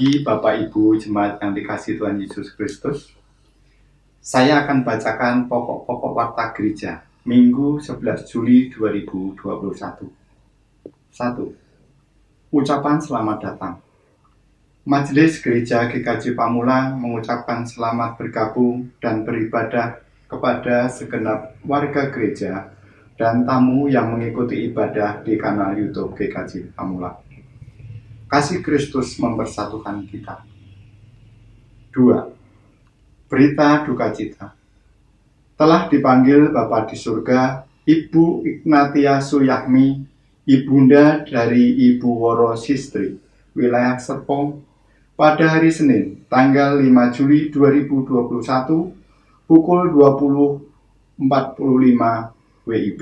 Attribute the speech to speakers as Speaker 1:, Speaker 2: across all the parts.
Speaker 1: pagi Bapak Ibu Jemaat yang dikasihi Tuhan Yesus Kristus. Saya akan bacakan pokok-pokok warta gereja Minggu 11 Juli 2021. 1. Ucapan selamat datang. Majelis Gereja GKJ Pamulang mengucapkan selamat bergabung dan beribadah kepada segenap warga gereja dan tamu yang mengikuti ibadah di kanal YouTube GKJ Pamulang. Kasih Kristus mempersatukan kita. 2. Berita duka cita. Telah dipanggil Bapa di surga, Ibu Ignatia Suyahmi, ibunda dari Ibu Woro Sistri, wilayah Serpong, pada hari Senin, tanggal 5 Juli 2021, pukul 20.45 WIB,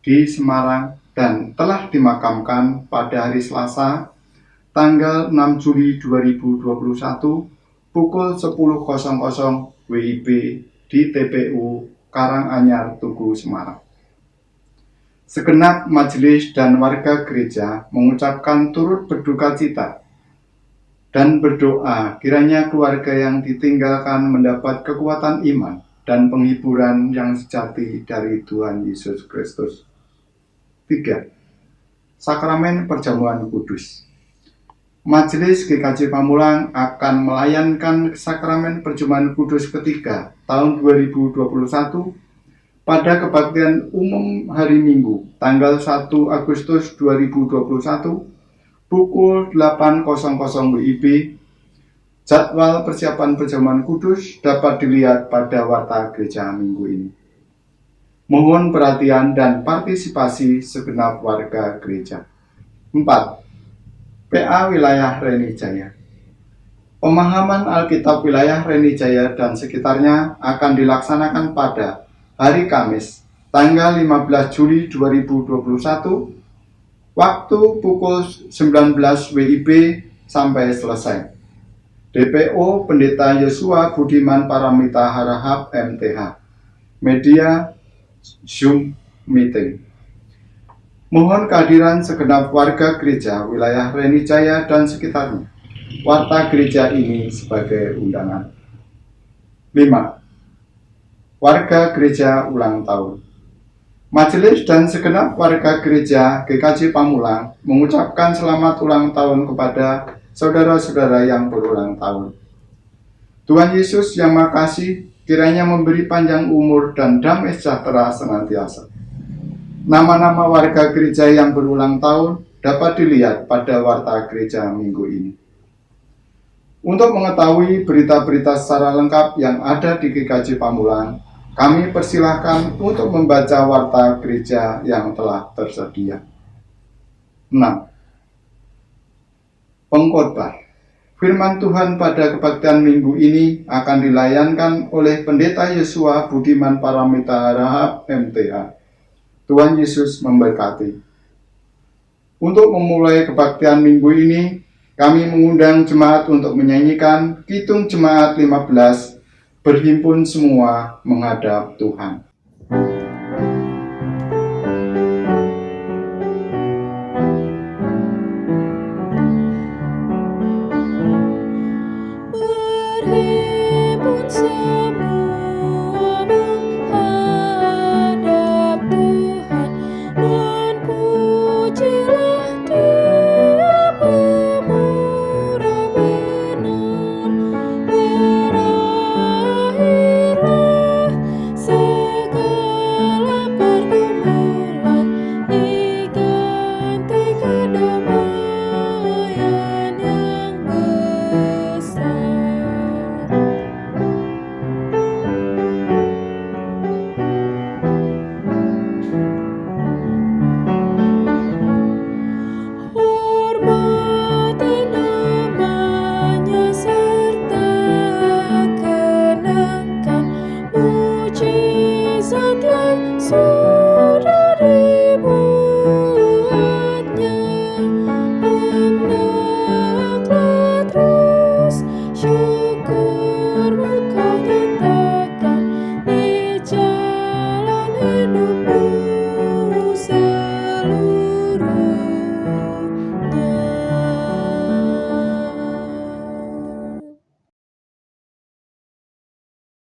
Speaker 1: di Semarang, dan telah dimakamkan pada hari Selasa, tanggal 6 Juli 2021, pukul 10.00 WIB di TPU Karanganyar, Tugu, Semarang. Segenap majelis dan warga gereja mengucapkan turut berduka cita dan berdoa kiranya keluarga yang ditinggalkan mendapat kekuatan iman dan penghiburan yang sejati dari Tuhan Yesus Kristus. 3. Sakramen Perjamuan Kudus. Majelis GKJ Pamulang akan melayankan Sakramen Perjamuan Kudus ketiga tahun 2021 pada kebaktian umum hari Minggu, tanggal 1 Agustus 2021, pukul 8.00 WIB. Jadwal persiapan Perjamuan Kudus dapat dilihat pada warta gereja minggu ini. Mohon perhatian dan partisipasi segenap warga gereja. 4. PA Wilayah Renijaya. Pemahaman Alkitab Wilayah Renijaya dan sekitarnya akan dilaksanakan pada hari Kamis, tanggal 15 Juli 2021, waktu pukul 19 WIB sampai selesai. DPO Pendeta Yosua Budiman Paramita Harahap MTH. Media Zoom meeting. Mohon kehadiran segenap warga gereja wilayah Renijaya dan sekitarnya. Warta gereja ini sebagai undangan. 5. Warga gereja ulang tahun. Majelis dan segenap warga gereja GKJ Pamulang mengucapkan selamat ulang tahun kepada saudara-saudara yang berulang tahun. Tuhan Yesus yang makasih kiranya memberi panjang umur dan damai sejahtera senantiasa. Nama-nama warga gereja yang berulang tahun dapat dilihat pada warta gereja minggu ini. Untuk mengetahui berita-berita secara lengkap yang ada di GKJ Pamulang, kami persilahkan untuk membaca warta gereja yang telah tersedia. 6. Pengkhotbah. Firman Tuhan pada kebaktian minggu ini akan dilayankan oleh Pendeta Yosua Budiman Paramita Harahap MTH. Tuhan Yesus memberkati. Untuk memulai kebaktian minggu ini, kami mengundang jemaat untuk menyanyikan Kidung Jemaat 15, Berhimpun Semua Menghadap Tuhan.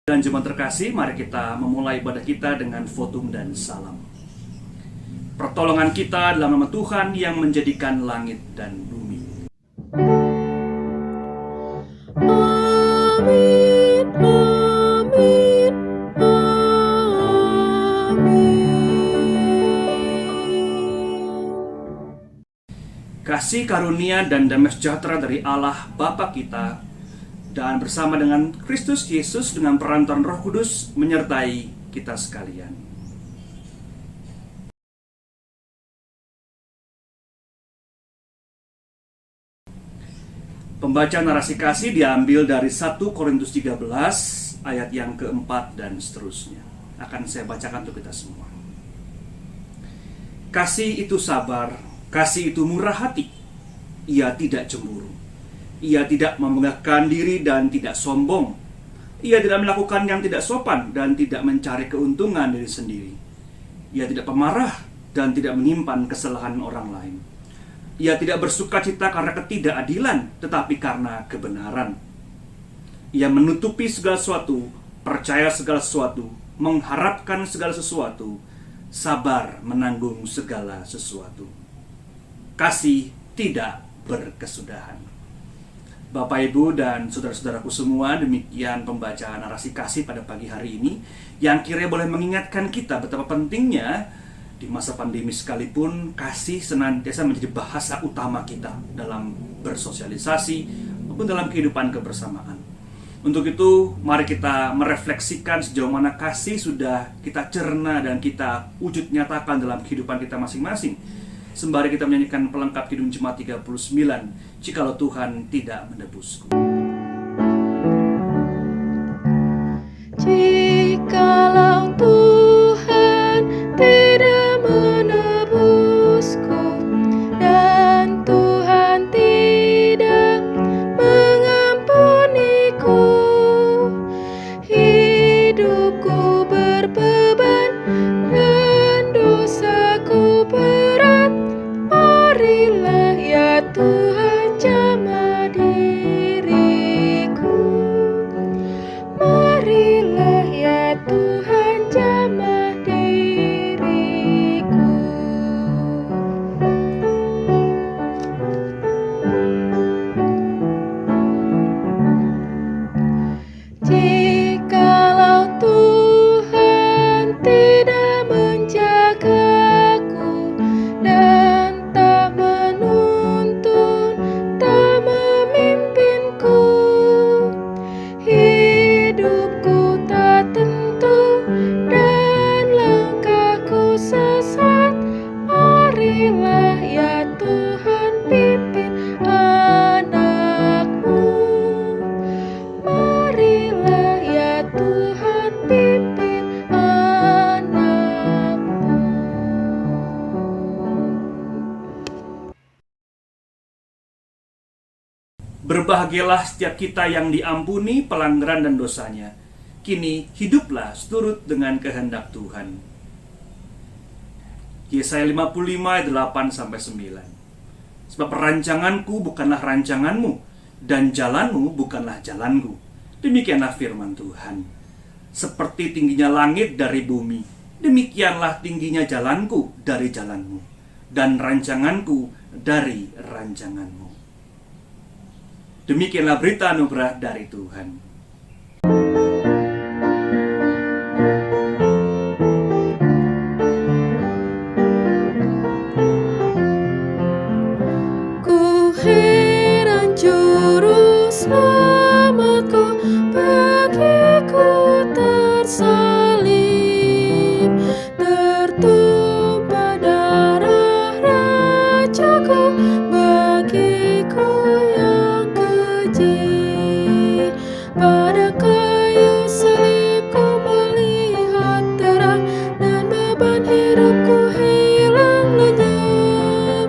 Speaker 2: Dan jemaat terkasih, mari kita memulai ibadah kita dengan votum dan salam. Pertolongan kita dalam nama Tuhan yang menjadikan langit dan bumi.
Speaker 3: Amin, amin, amin.
Speaker 2: Kasih karunia dan damai sejahtera dari Allah Bapa kita dan bersama dengan Kristus Yesus dengan perantaraan Roh Kudus menyertai kita sekalian. Pembacaan narasi kasih diambil dari 1 Korintus 13 ayat yang keempat dan seterusnya. Akan saya bacakan untuk kita semua. Kasih itu sabar, kasih itu murah hati. Ia tidak cemburu. Ia tidak membanggakan diri dan tidak sombong. Ia tidak melakukan yang tidak sopan dan tidak mencari keuntungan diri sendiri. Ia tidak pemarah dan tidak menyimpan kesalahan orang lain. Ia tidak bersuka cita karena ketidakadilan, tetapi karena kebenaran. Ia menutupi segala sesuatu, percaya segala sesuatu, mengharapkan segala sesuatu, sabar menanggung segala sesuatu. Kasih tidak berkesudahan. Bapak, Ibu, dan saudara-saudaraku semua, demikian pembacaan narasi kasih pada pagi hari ini, yang kiranya boleh mengingatkan kita betapa pentingnya di masa pandemi sekalipun kasih senantiasa menjadi bahasa utama kita dalam bersosialisasi maupun dalam kehidupan kebersamaan. Untuk itu, mari kita merefleksikan sejauh mana kasih sudah kita cerna dan kita wujud nyatakan dalam kehidupan kita masing-masing. Sembari kita menyanyikan pelengkap Kidung Jemaat 39, Jikalau Tuhan Tidak Menebusku.
Speaker 3: Jikalau Tuhan tidak menebusku dan Tuhan tidak mengampuniku, hidupku berbeban dan dosaku berat. Marilah ya Tuhan jamah diriku. Marilah ya Tuhan jamah diriku. Jikalau Tuhan tidak menjagaku dan tak menuntun, tak memimpinku, hidupku tak tentu dan langkahku sesat. Marilah ya Tuhan pimpin anak-Mu. Marilah ya Tuhan pimpin anak-Mu.
Speaker 2: Berbahagialah setiap kita yang diampuni pelanggaran dan dosanya. Kini hiduplah seturut dengan kehendak Tuhan. Yesaya 55 ayat 8-9. Sebab rancanganku bukanlah rancanganmu, dan jalanmu bukanlah jalanku. Demikianlah firman Tuhan. Seperti tingginya langit dari bumi, demikianlah tingginya jalanku dari jalanmu, dan rancanganku dari rancanganmu. Demikianlah berita anugerah dari Tuhan.
Speaker 3: Ku heran juru selamatku, bagiku tersalib, tertumpah darah rajaku, bagiku yang keji. Pada kayu salib ku melihat terang, dan beban hidupku hilang lenyap.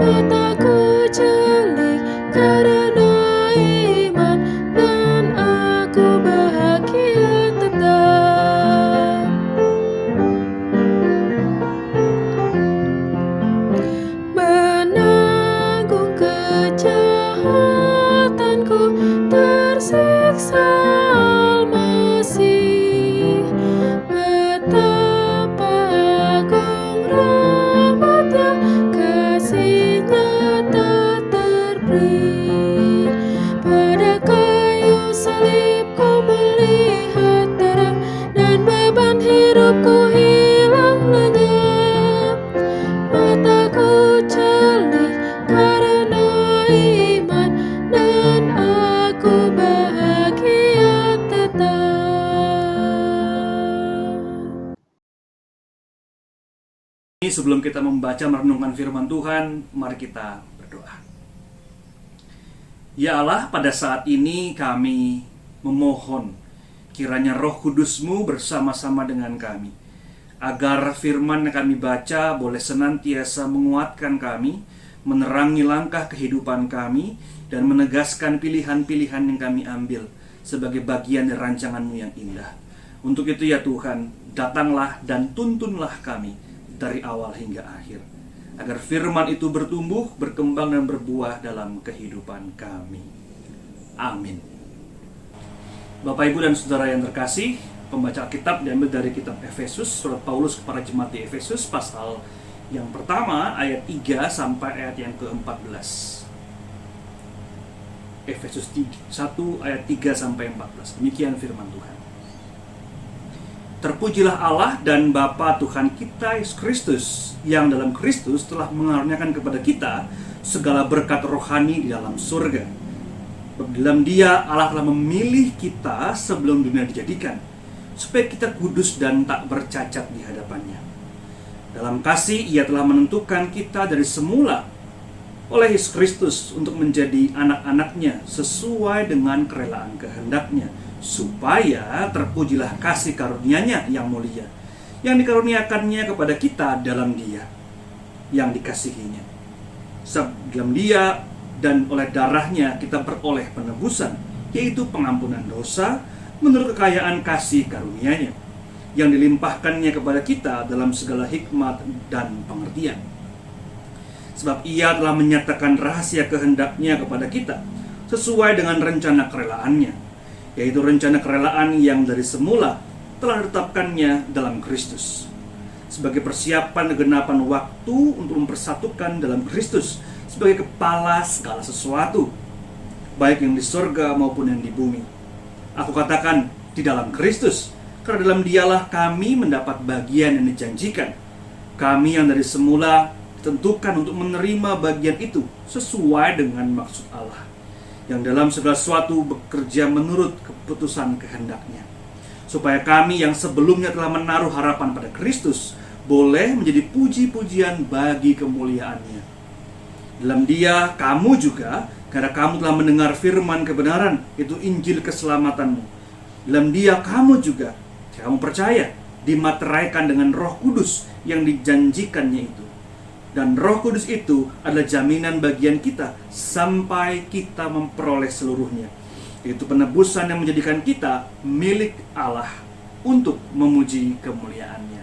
Speaker 3: Mataku celik karena iman, dan aku bahagia tetap. Menanggung kejahatanku, tersiksa
Speaker 2: sebelum kita membaca merenungkan firman Tuhan, mari kita berdoa. Ya Allah, pada saat ini kami memohon kiranya Roh Kudus-Mu bersama-sama dengan kami, agar firman yang kami baca boleh senantiasa menguatkan kami, menerangi langkah kehidupan kami, dan menegaskan pilihan-pilihan yang kami ambil sebagai bagian dari rancangan-Mu yang indah. Untuk itu ya Tuhan, datanglah dan tuntunlah kami dari awal hingga akhir, agar firman itu bertumbuh, berkembang, dan berbuah dalam kehidupan kami. Amin. Bapak, Ibu, dan Saudara yang terkasih, pembaca Alkitab diambil dari kitab Efesus, surat Paulus kepada jemaat di Efesus, pasal yang pertama, ayat 3 sampai ayat yang ke-14. Efesus 1 ayat 3 sampai 14. Demikian firman Tuhan. Terpujilah Allah dan Bapa Tuhan kita Yesus Kristus, yang dalam Kristus telah mengaruniakan kepada kita segala berkat rohani di dalam surga. Dalam Dia Allah telah memilih kita sebelum dunia dijadikan, supaya kita kudus dan tak bercacat di hadapannya. Dalam kasih Ia telah menentukan kita dari semula oleh Yesus Kristus untuk menjadi anak-anaknya sesuai dengan kerelaan kehendak-Nya, supaya terpujilah kasih karunia-Nya yang mulia, yang dikaruniakannya kepada kita dalam Dia yang dikasihinya. Dalam Dia dan oleh darah-Nya kita beroleh penebusan, yaitu pengampunan dosa menurut kekayaan kasih karunia-Nya, yang dilimpahkannya kepada kita dalam segala hikmat dan pengertian. Sebab Ia telah menyatakan rahasia kehendak-Nya kepada kita sesuai dengan rencana kerelaannya, yaitu rencana kerelaan yang dari semula telah ditetapkannya dalam Kristus, sebagai persiapan kegenapan waktu untuk mempersatukan dalam Kristus sebagai kepala segala sesuatu, baik yang di surga maupun yang di bumi. Aku katakan di dalam Kristus, karena dalam Dialah kami mendapat bagian yang dijanjikan. Kami yang dari semula ditentukan untuk menerima bagian itu sesuai dengan maksud Allah, yang dalam segala sesuatu bekerja menurut keputusan kehendak-Nya, supaya kami yang sebelumnya telah menaruh harapan pada Kristus boleh menjadi puji-pujian bagi kemuliaan-Nya. Dalam Dia kamu juga, karena kamu telah mendengar firman kebenaran, itu Injil keselamatanmu. Dalam Dia kamu juga, kamu percaya, dimateraikan dengan Roh Kudus yang dijanjikannya itu. Dan Roh Kudus itu adalah jaminan bagian kita sampai kita memperoleh seluruhnya, yaitu penebusan yang menjadikan kita milik Allah untuk memuji kemuliaan-Nya.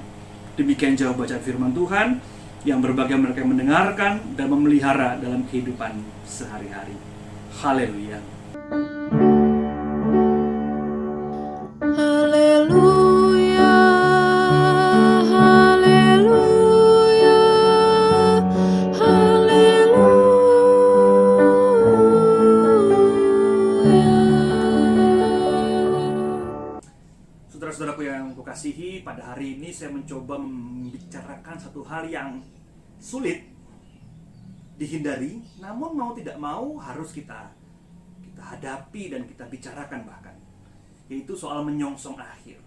Speaker 2: Demikian jawab bacaan firman Tuhan yang berbahagia mereka yang mendengarkan dan memelihara dalam kehidupan sehari-hari. Haleluya.
Speaker 3: Haleluya, haleluya, haleluya.
Speaker 2: Saudara-saudaraku yang kukasihi, pada hari ini saya mencoba membicarakan satu hal yang sulit dihindari, namun mau tidak mau harus kita hadapi dan kita bicarakan bahkan, yaitu soal menyongsong akhir.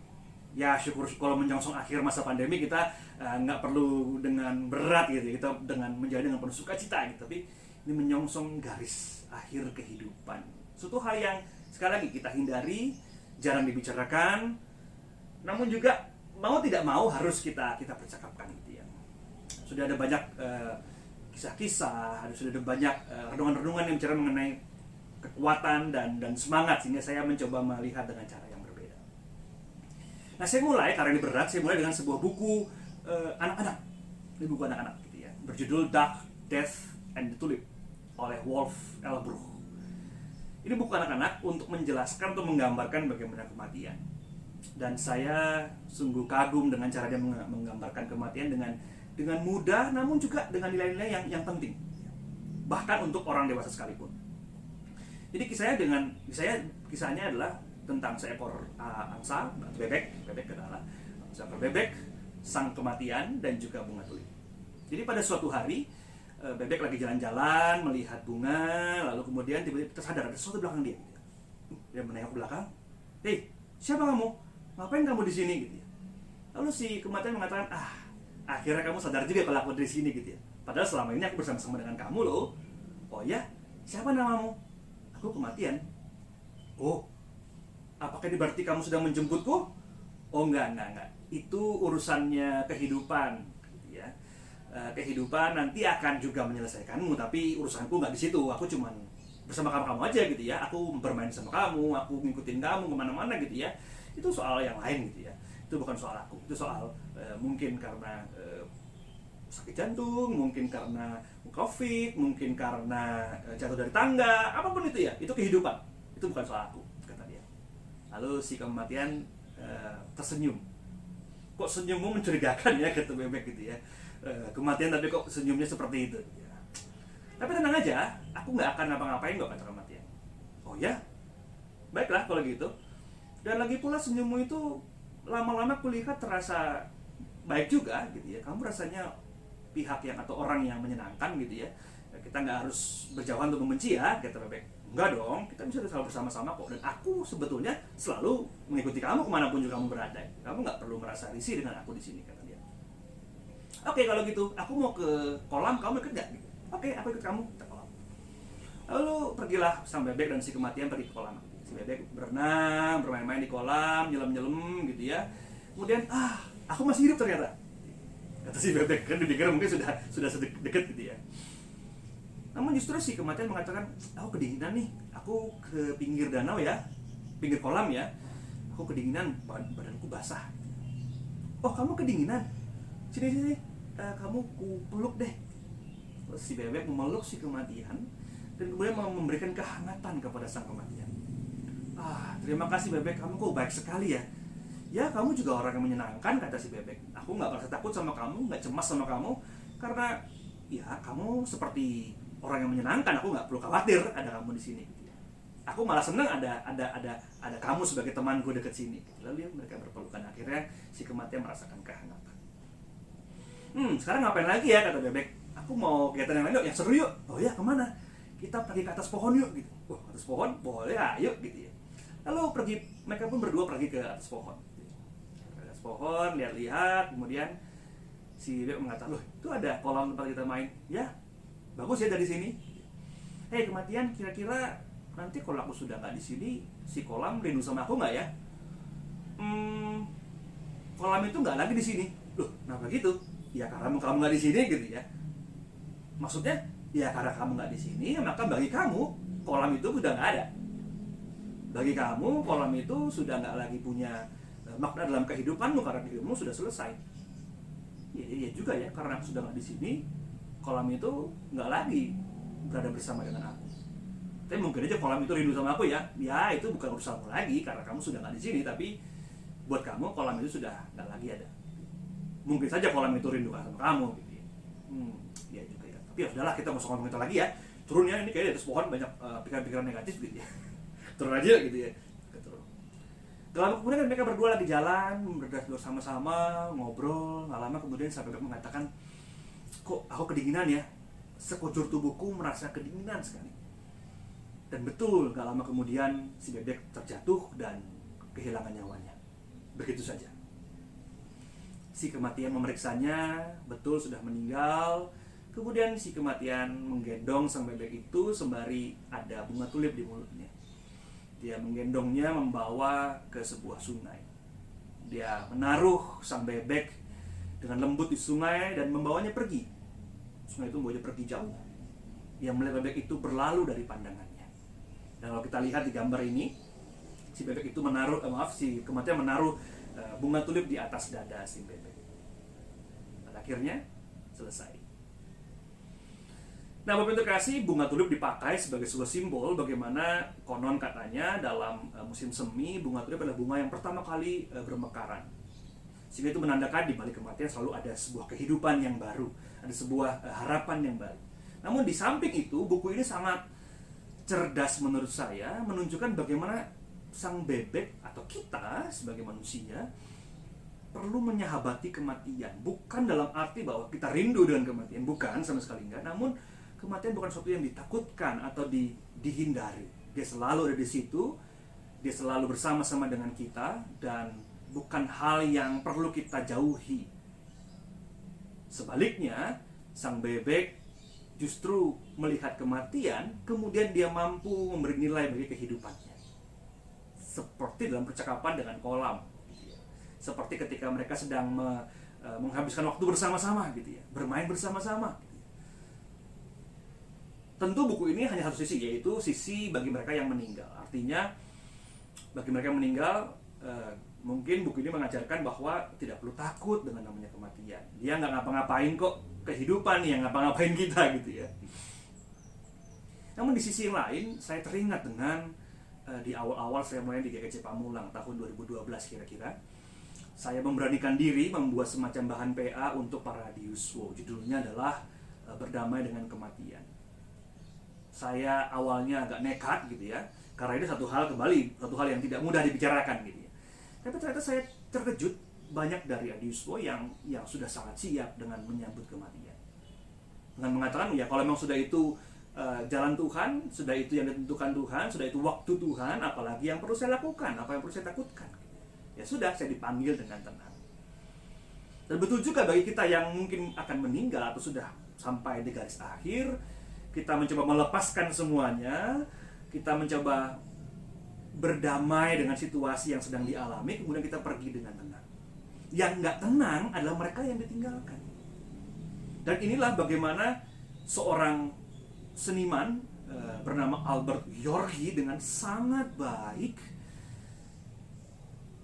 Speaker 2: Ya syukur kalau menyongsong akhir masa pandemi kita nggak perlu dengan berat gitu, kita dengan menjalani dengan penuh sukacita gitu. Tapi ini menyongsong garis akhir kehidupan, suatu hal yang sekali lagi kita hindari, jarang dibicarakan, namun juga mau tidak mau harus kita percakapkan gitu ya. Sudah ada banyak kisah-kisah, sudah ada banyak renungan-renungan yang bicara mengenai kekuatan dan semangat, sehingga saya mencoba melihat dengan cara yang berbeda. Nah, saya mulai, karena ini berat, saya mulai dengan sebuah buku anak-anak. Ini buku anak-anak gitu ya, berjudul Dark, Death, and the Tulip oleh Wolf Elbruch. Ini buku anak-anak untuk menjelaskan, untuk menggambarkan bagaimana kematian. Dan saya sungguh kagum dengan cara dia menggambarkan kematian dengan mudah, namun juga dengan nilai-nilai yang penting, bahkan untuk orang dewasa sekalipun. Jadi kisahnya adalah tentang seekor angsa, bebek adalah seekor bebek, sang kematian, dan juga bunga tulip. Jadi pada suatu hari bebek lagi jalan-jalan melihat bunga, lalu kemudian tiba-tiba tersadar ada sesuatu di belakang dia. Dia menengok ke belakang, "Hei, siapa kamu? Ngapain kamu di sini?" gitu ya. Lalu si kematian mengatakan, akhirnya kamu sadar juga kalau aku dari sini gitu ya. Padahal selama ini aku bersama-sama dengan kamu loh. Oh ya, siapa namamu? Aku kematian. Oh, apakah ini berarti kamu sudah menjemputku? Oh enggak. Itu urusannya kehidupan, gitu ya. Kehidupan nanti akan juga menyelesaikanmu, tapi urusanku nggak di situ. Aku cuman bersama kamu aja gitu ya. Aku bermain sama kamu, aku ngikutin kamu kemana-mana gitu ya. Itu soal yang lain gitu ya. Itu bukan soal aku. Itu soal mungkin karena sakit jantung, mungkin karena COVID, mungkin karena jatuh dari tangga, apapun itu ya. Itu kehidupan. Itu bukan soal aku, kata dia. Lalu si kematian tersenyum. Kok senyummu mencurigakan ya, kata Bebek gitu ya. Kematian tapi kok senyumnya seperti itu ya. Tapi tenang aja, aku nggak akan ngapa-ngapain kok, kata kematian. Oh ya? Baiklah kalau gitu. Dan lagi pula senyummu itu lama-lama kulihat terasa baik juga gitu ya. Kamu rasanya pihak yang atau orang yang menyenangkan gitu ya. Kita nggak harus berjauhan untuk membenci ya, kata Bebek. Enggak dong, kita bisa selalu bersama-sama kok. Dan aku sebetulnya selalu mengikuti kamu kemanapun juga kamu berada. Kamu nggak perlu merasa risih dengan aku di sini, kata dia. Oke, kalau gitu, aku mau ke kolam, kamu ikut nggak? Gitu. Oke, aku ikut kamu ke kolam. Lalu pergilah sang Bebek dan si kematian pergi ke kolam. Si Bebek berenang, bermain-main di kolam, nyelam-nyelam gitu ya. Kemudian, aku masih hidup ternyata. Kata si Bebek, kan dikira mungkin sudah dekat gitu ya. Namun justru si kematian mengatakan, aku kedinginan nih, aku ke pinggir danau ya, pinggir kolam ya. Aku kedinginan, badanku basah. Oh, kamu kedinginan? Sini, kamu ku peluk deh. Terus si Bebek memeluk si kematian dan kemudian memberikan kehangatan kepada sang kematian. Terima kasih Bebek, kamu kok baik sekali ya. Ya, kamu juga orang yang menyenangkan, kata si Bebek. Aku nggak merasa takut sama kamu, nggak cemas sama kamu, karena ya kamu seperti orang yang menyenangkan. Aku nggak perlu khawatir ada kamu di sini. Aku malah senang ada kamu sebagai temanku dekat sini. Lalu mereka berpelukan. Akhirnya si kematian merasakan kehangatan. Sekarang ngapain lagi ya, kata Bebek. Aku mau kegiatan yang lain yuk, yang seru yuk. Oh ya, kemana? Kita pergi ke atas pohon yuk gitu. Wah, atas pohon? Boleh, ayo gitu ya. Lalu mereka pun berdua pergi ke atas pohon. Ke atas pohon, lihat-lihat, kemudian si Bebek mengatakan, loh, itu ada kolam tempat kita main. Ya, bagus ya dari sini. Hei kematian, kira-kira nanti kalau aku sudah nggak di sini, si kolam rindu sama aku nggak ya? Kolam itu nggak lagi di sini. Loh, kenapa gitu? Ya karena kamu nggak di sini gitu ya. Maksudnya, ya karena kamu nggak di sini, maka bagi kamu kolam itu sudah nggak ada. Bagi kamu kolam itu sudah nggak lagi punya makna dalam kehidupanmu karena hidupmu sudah selesai. Ya juga ya, karena aku sudah nggak di sini, kolam itu nggak lagi berada bersama dengan aku. Tapi mungkin aja kolam itu rindu sama aku ya. Ya itu bukan urusanmu lagi karena kamu sudah nggak di sini. Tapi buat kamu kolam itu sudah nggak lagi ada. Mungkin saja kolam itu rindu sama kamu. Gitu ya. Ya juga ya. Tapi ya sudahlah, kita mau ngomong itu lagi ya. Turun ya, ini kayaknya di atas pohon banyak pikiran-pikiran negatif gitu ya. Turun aja gitu ya. Turun. Kemudian mereka berdua lagi jalan, bersama-sama, ngobrol. Nggak lama kemudian sampai mengatakan, kok aku kedinginan ya. Sekujur tubuhku merasa kedinginan sekali. Dan betul, gak lama kemudian si Bebek terjatuh dan kehilangan nyawanya. Begitu saja. Si kematian memeriksanya, betul sudah meninggal. Kemudian si kematian menggendong sang Bebek itu sembari ada bunga tulip di mulutnya. Dia menggendongnya membawa ke sebuah sungai. Dia menaruh sang Bebek dengan lembut di sungai dan membawanya pergi. Sungai itu membawanya pergi jauh. Dia melihat Bebek itu berlalu dari pandangannya. Dan kalau kita lihat di gambar ini, si Bebek itu si kematian menaruh bunga tulip di atas dada si Bebek. Dan akhirnya selesai. Nah, Bapak Ibu terkasih, bunga tulip dipakai sebagai sebuah simbol bagaimana konon katanya dalam musim semi, bunga tulip adalah bunga yang pertama kali bermekaran. Sehingga itu menandakan di balik kematian selalu ada sebuah kehidupan yang baru, ada sebuah harapan yang baru. Namun di samping itu, buku ini sangat cerdas menurut saya, menunjukkan bagaimana sang Bebek atau kita sebagai manusia perlu menyahabati kematian. Bukan dalam arti bahwa kita rindu dengan kematian, bukan, sama sekali enggak. Namun kematian bukan sesuatu yang ditakutkan atau dihindari. Dia selalu ada di situ, dia selalu bersama-sama dengan kita, dan bukan hal yang perlu kita jauhi. Sebaliknya, sang bebek justru melihat kematian, kemudian dia mampu memberi nilai bagi kehidupannya. Seperti dalam percakapan dengan kolam, gitu ya. Seperti ketika mereka sedang menghabiskan waktu bersama-sama, gitu ya, bermain bersama-sama. Gitu ya. Tentu buku ini hanya satu sisi, yaitu sisi bagi mereka yang meninggal. Artinya, bagi mereka yang meninggal, mungkin buku ini mengajarkan bahwa tidak perlu takut dengan namanya kematian. Dia nggak ngapa-ngapain kok, kehidupan yang ngapa-ngapain kita, gitu ya. Namun di sisi yang lain, saya teringat dengan di awal-awal saya mulai di GKJ Pamulang tahun 2012 kira-kira. Saya memberanikan diri membuat semacam bahan PA untuk para Diuswo. Judulnya adalah Berdamai dengan Kematian. Saya awalnya agak nekat, gitu ya, karena ini satu hal yang tidak mudah dibicarakan, gitu ya. Tapi ternyata saya terkejut banyak dari Diuswo yang sudah sangat siap dengan menyambut kematian. Dengan mengatakan, ya kalau memang sudah itu jalan Tuhan, sudah itu yang ditentukan Tuhan, sudah itu waktu Tuhan, apalagi yang perlu saya lakukan, apa yang perlu saya takutkan. Ya sudah, saya dipanggil dengan tenang. Dan betul juga bagi kita yang mungkin akan meninggal atau sudah sampai di garis akhir, kita mencoba melepaskan semuanya, kita mencoba berdamai dengan situasi yang sedang dialami, kemudian kita pergi dengan tenang. Yang nggak tenang adalah mereka yang ditinggalkan. Dan inilah bagaimana seorang seniman bernama Albert Gheorghi dengan sangat baik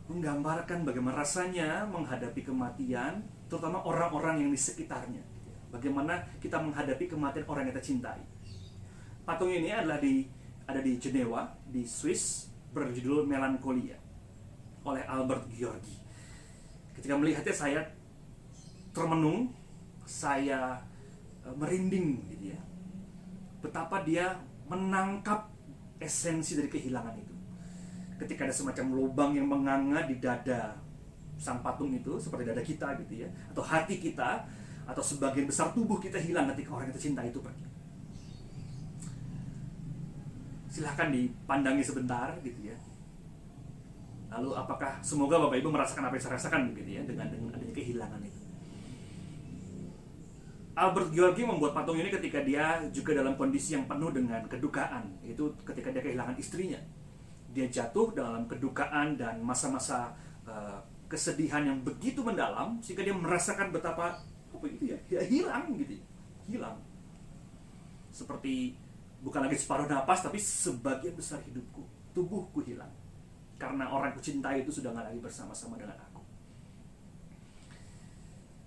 Speaker 2: menggambarkan bagaimana rasanya menghadapi kematian, terutama orang-orang yang di sekitarnya. Bagaimana kita menghadapi kematian orang yang kita cintai. Patung ini ada di Jenewa, di Swiss, berjudul Melancholia oleh Albert Gheorghi. Ketika melihatnya saya termenung, saya merinding, gitu ya. Betapa dia menangkap esensi dari kehilangan itu. Ketika ada semacam lubang yang menganga di dada sang patung itu, seperti dada kita, gitu ya, atau hati kita, atau sebagian besar tubuh kita hilang ketika orang yang kita cinta itu pergi. Silahkan dipandangi sebentar, gitu ya. Lalu apakah semoga Bapak Ibu merasakan apa yang saya rasakan, gitu ya, dengan adanya kehilangan itu. Albert Gheorghi membuat patung ini ketika dia juga dalam kondisi yang penuh dengan kedukaan, yaitu ketika dia kehilangan istrinya. Dia jatuh dalam kedukaan dan masa-masa kesedihan yang begitu mendalam sehingga dia merasakan betapa ya hilang, gitu, hilang. Seperti bukan lagi separuh napas, tapi sebagian besar hidupku, tubuhku hilang karena orang ku cintai itu sudah nggak lagi bersama-sama dengan aku.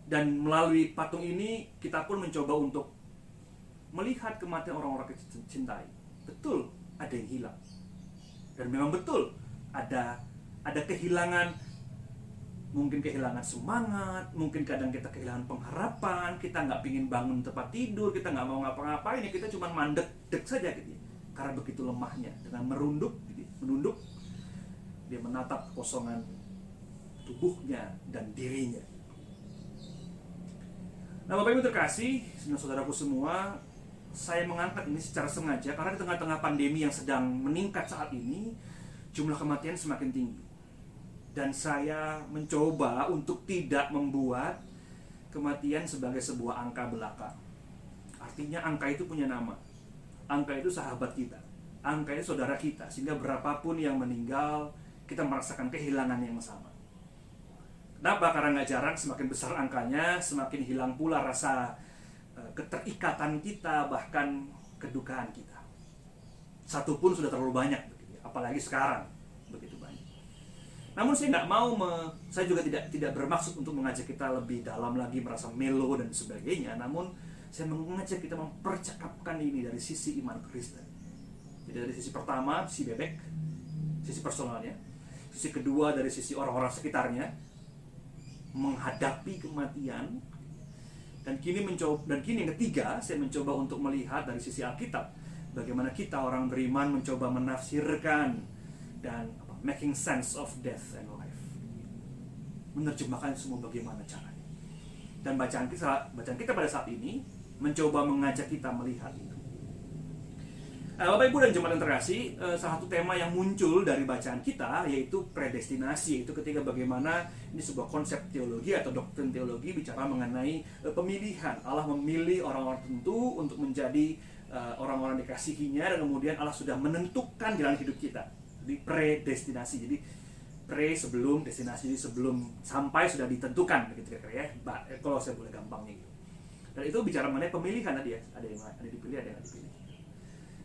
Speaker 2: Dan melalui patung ini kita pun mencoba untuk melihat kematian orang-orang kita cintai. Betul ada yang hilang. Dan memang betul ada kehilangan, mungkin kehilangan semangat, mungkin kadang kita kehilangan pengharapan, kita nggak pingin bangun tempat tidur, kita nggak mau ngapa-ngapain, ya kita cuma mandek-dek saja, gitu ya. Karena begitu lemahnya, dengan merunduk, gitu, menunduk, dia menatap kekosongan tubuhnya dan dirinya. Nah, Bapak Ibu terkasih, saudaraku semua, saya mengangkat ini secara sengaja karena di tengah-tengah pandemi yang sedang meningkat saat ini, jumlah kematian semakin tinggi. Dan saya mencoba untuk tidak membuat kematian sebagai sebuah angka belaka. Artinya angka itu punya nama. Angka itu sahabat kita. Angka itu saudara kita. Sehingga berapapun yang meninggal, kita merasakan kehilangan yang sama. Kenapa? Karena nggak jarang semakin besar angkanya, semakin hilang pula rasa keterikatan kita, bahkan kedukaan kita. Satu pun sudah terlalu banyak, apalagi sekarang begitu banyak. Namun saya nggak mau, saya juga tidak bermaksud untuk mengajak kita lebih dalam lagi, merasa melo dan sebagainya. Namun saya mengajak kita mempercakapkan ini dari sisi iman Kristen. Jadi dari sisi pertama, sisi bebek, sisi personalnya. Sisi kedua dari sisi orang-orang sekitarnya, menghadapi kematian. Dan kini yang ketiga, saya mencoba untuk melihat dari sisi Alkitab, bagaimana kita orang beriman mencoba menafsirkan dan making sense of death and life, menerjemahkan semua bagaimana caranya. Dan bacaan kita pada saat ini mencoba mengajak kita melihat itu. Bapak Ibu dan jemaat yang terkasih, salah satu tema yang muncul dari bacaan kita yaitu predestinasi. Itu ketika bagaimana ini sebuah konsep teologi atau doktrin teologi bicara mengenai pemilihan. Allah memilih orang-orang tertentu untuk menjadi orang-orang dikasihinya, dan kemudian Allah sudah menentukan jalan hidup kita. Jadi predestinasi. Jadi sebelum destinasi, sebelum sampai sudah ditentukan begitu kira-kira ya. Kalau saya boleh gampangnya gitu. Dan itu bicara mengenai pemilihan tadi ya. Ada yang dipilih, ada yang dipilih.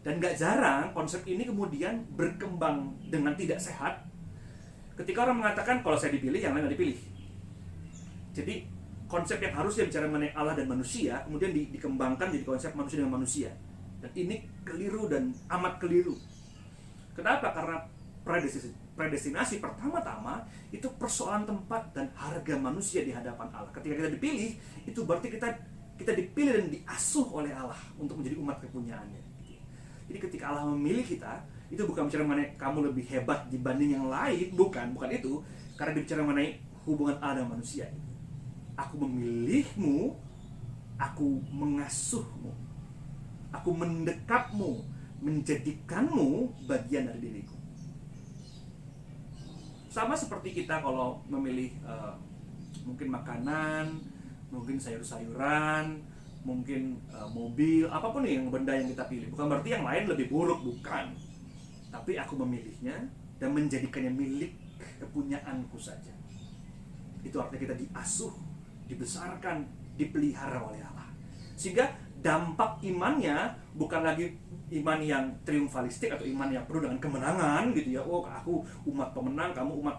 Speaker 2: Dan gak jarang konsep ini kemudian berkembang dengan tidak sehat ketika orang mengatakan kalau saya dipilih, yang lain gak dipilih. Jadi konsep yang harusnya bicara mengenai Allah dan manusia kemudian dikembangkan jadi konsep manusia dengan manusia. Dan ini keliru dan amat keliru. Kenapa? Karena predestinasi pertama-tama itu persoalan tempat dan harga manusia di hadapan Allah. Ketika kita dipilih, itu berarti kita dipilih dan diasuh oleh Allah untuk menjadi umat kepunyaannya. Jadi ketika Allah memilih kita, itu bukan bicara mengenai kamu lebih hebat dibanding yang lain, bukan itu, karena bicara mengenai hubungan Allah dan manusia. Aku memilihmu, aku mengasuhmu, aku mendekapmu, menjadikanmu bagian dari diriku. Sama seperti kita kalau memilih mungkin makanan, mungkin sayur-sayuran, mungkin mobil, apapun yang benda yang kita pilih. Bukan berarti yang lain lebih buruk, bukan. Tapi aku memilihnya dan menjadikannya milik kepunyaanku saja. Itu artinya kita diasuh, dibesarkan, dipelihara oleh Allah. Sehingga dampak imannya bukan lagi iman yang triumfalistik atau iman yang penuh dengan kemenangan gitu ya. Oh, aku umat pemenang, kamu umat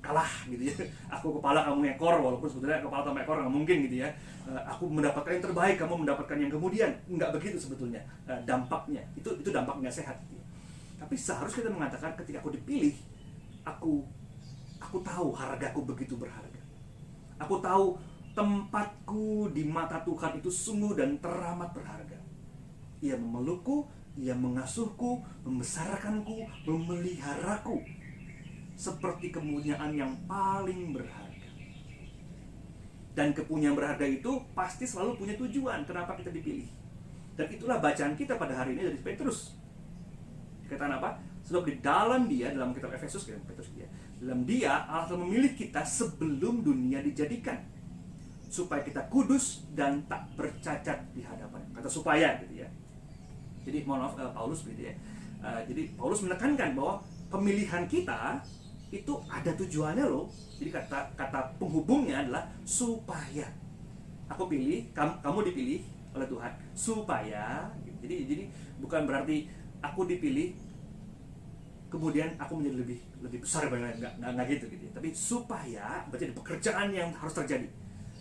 Speaker 2: kalah gitu ya. Aku kepala, kamu ekor, walaupun sebetulnya kepala sama ekor nggak mungkin gitu ya. Aku mendapatkan yang terbaik, kamu mendapatkan yang kemudian. Nggak begitu sebetulnya dampaknya. Itu dampak nggak sehat gitu ya. Tapi seharusnya kita mengatakan ketika aku dipilih, aku tahu hargaku begitu berharga. Aku tahu tempatku di mata Tuhan itu sungguh dan teramat berharga. Ia memelukku, ia mengasuhku, membesarkanku, memeliharaku seperti kepunyaan yang paling berharga. Dan kepunyaan berharga itu pasti selalu punya tujuan kenapa kita dipilih. Dan itulah bacaan kita pada hari ini dari Petrus. Dikatakan apa? Sebab di dalam dia, dalam kitab Efesus, dalam dia Allah telah memilih kita sebelum dunia dijadikan, supaya kita kudus dan tak bercacat di hadapan. Kata supaya gitu ya. Jadi mohon maaf Paulus gitu ya. Jadi Paulus menekankan bahwa pemilihan kita itu ada tujuannya loh. Jadi kata penghubungnya adalah supaya aku pilih, kamu dipilih oleh Tuhan supaya. Jadi bukan berarti aku dipilih kemudian aku menjadi lebih besar daripada nggak gitu ya. Tapi supaya berarti ada pekerjaan yang harus terjadi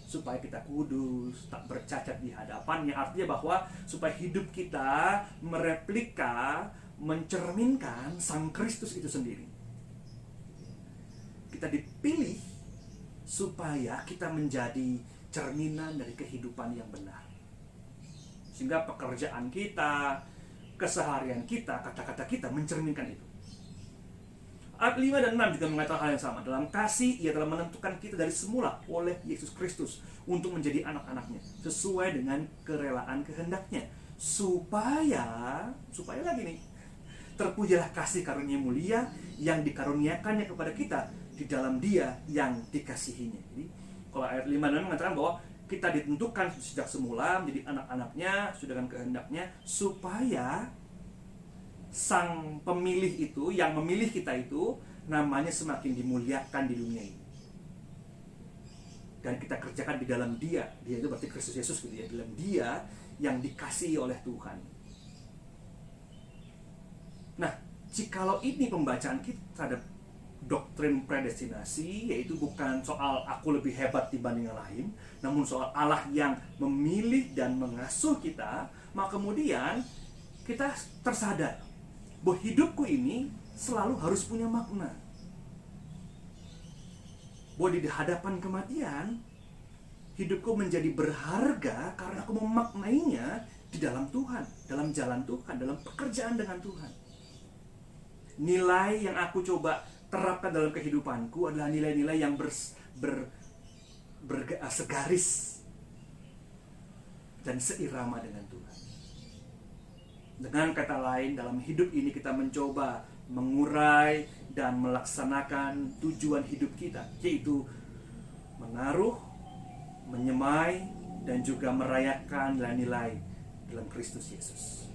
Speaker 2: supaya kita kudus, tak bercacat di hadapannya. Artinya bahwa supaya hidup kita mereplika, mencerminkan Sang Kristus itu sendiri. Kita dipilih supaya kita menjadi cerminan dari kehidupan yang benar. Sehingga pekerjaan kita, keseharian kita, kata-kata kita mencerminkan itu. Ayat 5 dan 6 juga mengatakan hal yang sama. Dalam kasih, ia telah menentukan kita dari semula oleh Yesus Kristus untuk menjadi anak-anaknya, sesuai dengan kerelaan kehendaknya. Supaya lagi nih, terpujilah kasih karunia mulia yang dikaruniakannya kepada kita di dalam dia yang dikasihinya. Jadi kalau ayat 5 dan 6 mengatakan bahwa kita ditentukan sejak semula menjadi anak-anaknya sudah dengan kehendaknya, supaya sang pemilih itu, yang memilih kita itu, namanya semakin dimuliakan di dunia ini. Dan kita kerjakan di dalam dia itu berarti Kristus Yesus gitu ya, dalam dia yang dikasihi oleh Tuhan. Nah, jikalau ini pembacaan kita terhadap doktrin predestinasi, yaitu bukan soal aku lebih hebat dibanding yang lain, namun soal Allah yang memilih dan mengasuh kita, maka kemudian kita tersadar bahwa hidupku ini selalu harus punya makna. Bahwa di hadapan kematian, hidupku menjadi berharga karena aku memaknainya di dalam Tuhan, dalam jalan Tuhan, dalam pekerjaan dengan Tuhan. Nilai yang aku coba terapkan dalam kehidupanku adalah nilai-nilai yang segaris dan seirama dengan Tuhan. Dengan kata lain, dalam hidup ini kita mencoba mengurai dan melaksanakan tujuan hidup kita, yaitu menaruh, menyemai, dan juga merayakan nilai-nilai dalam Kristus Yesus.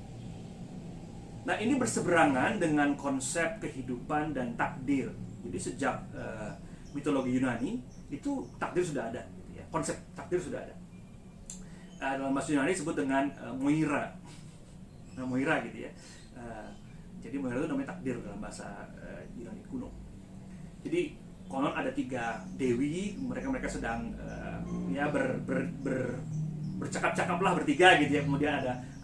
Speaker 2: Nah, ini berseberangan dengan konsep kehidupan dan takdir. Jadi sejak mitologi Yunani itu takdir sudah ada, gitu ya. Konsep takdir sudah ada. Dalam bahasa Yunani disebut dengan Moira. Nah, Moira gitu ya. Jadi Moira itu namanya takdir dalam bahasa Yunani kuno. Jadi konon ada 3 dewi, mereka sedang ya bercakap-cakap lah bertiga gitu ya. Kemudian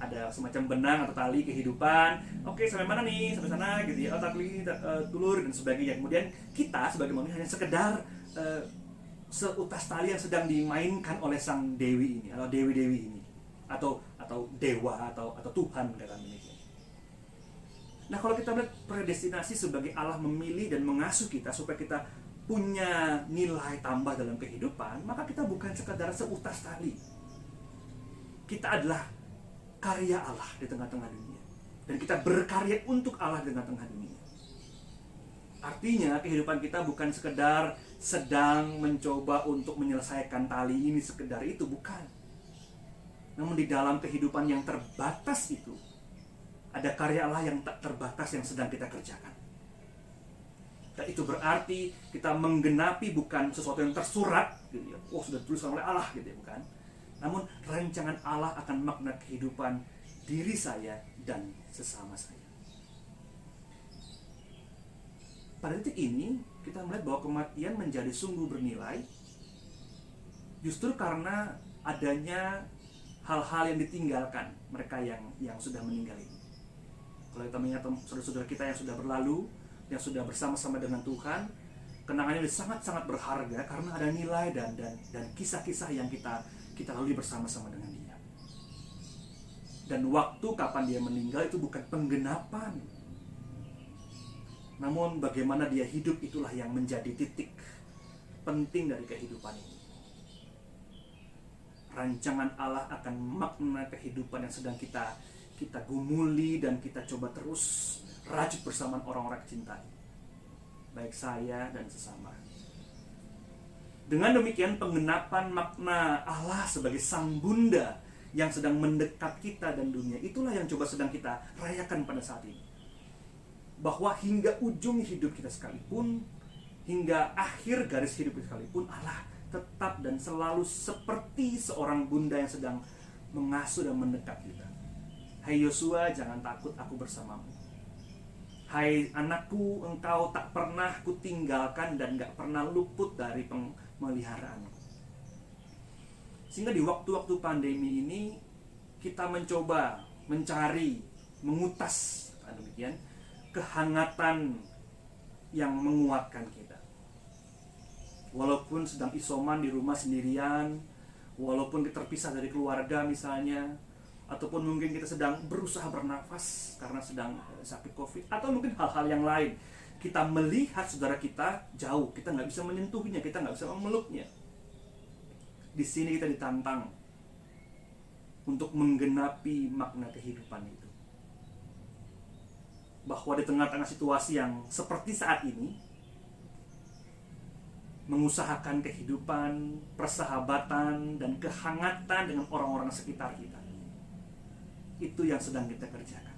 Speaker 2: ada semacam benang atau tali kehidupan. Oke, sampai mana nih? Sampai sana gitu ya. Oh, tali tulur dan sebagainya. Kemudian kita sebagai manusia hanya sekedar seutas tali yang sedang dimainkan oleh sang dewi ini atau dewi-dewi ini atau dewa atau Tuhan dalam demikian. Nah, kalau kita melihat predestinasi sebagai Allah memilih dan mengasuh kita supaya kita punya nilai tambah dalam kehidupan, maka kita bukan sekadar seutas tali. Kita adalah karya Allah di tengah-tengah dunia. Dan kita berkarya untuk Allah di tengah-tengah dunia. Artinya kehidupan kita bukan sekedar sedang mencoba untuk menyelesaikan tali ini sekedar itu, bukan. Namun di dalam kehidupan yang terbatas itu, ada karya Allah yang tak terbatas yang sedang kita kerjakan. Dan itu berarti kita menggenapi bukan sesuatu yang tersurat, gitu ya. Oh, sudah dituliskan oleh Allah, gitu ya, bukan. Namun rancangan Allah akan makna kehidupan diri saya dan sesama saya. Pada titik ini kita melihat bahwa kematian menjadi sungguh bernilai justru karena adanya hal-hal yang ditinggalkan mereka yang sudah meninggal ini. Kalau kita mengingat saudara-saudara kita yang sudah berlalu, yang sudah bersama-sama dengan Tuhan, kenangannya sangat-sangat berharga karena ada nilai dan kisah-kisah yang kita lalui bersama-sama dengan dia. Dan waktu kapan dia meninggal itu bukan penggenapan, namun bagaimana dia hidup itulah yang menjadi titik penting dari kehidupan ini. Rancangan Allah akan makna kehidupan yang sedang kita gumuli dan kita coba terus rajut bersama orang-orang cintai, baik saya dan sesama. Dengan demikian penggenapan makna Allah sebagai sang bunda yang sedang mendekat kita dan dunia, itulah yang coba sedang kita rayakan pada saat ini. Bahwa hingga ujung hidup kita sekalipun, hingga akhir garis hidup kita sekalipun, Allah tetap dan selalu seperti seorang bunda yang sedang mengasuh dan mendekat kita. Hai Yosua, jangan takut, aku bersamamu. Hai anakku, engkau tak pernah kutinggalkan dan gak pernah luput dari pemeliharaanku. Sehingga di waktu-waktu pandemi ini kita mencoba mencari, mengutas demikian kehangatan yang menguatkan kita. Walaupun sedang isoman di rumah sendirian, walaupun kita terpisah dari keluarga misalnya, ataupun mungkin kita sedang berusaha bernafas karena sedang sakit COVID, atau mungkin hal-hal yang lain. Kita melihat saudara kita jauh, kita nggak bisa menyentuhnya, kita nggak bisa memeluknya. Di sini kita ditantang untuk menggenapi makna kehidupan itu. Bahwa di tengah-tengah situasi yang seperti saat ini, mengusahakan kehidupan, persahabatan, dan kehangatan dengan orang-orang sekitar kita. Itu yang sedang kita kerjakan.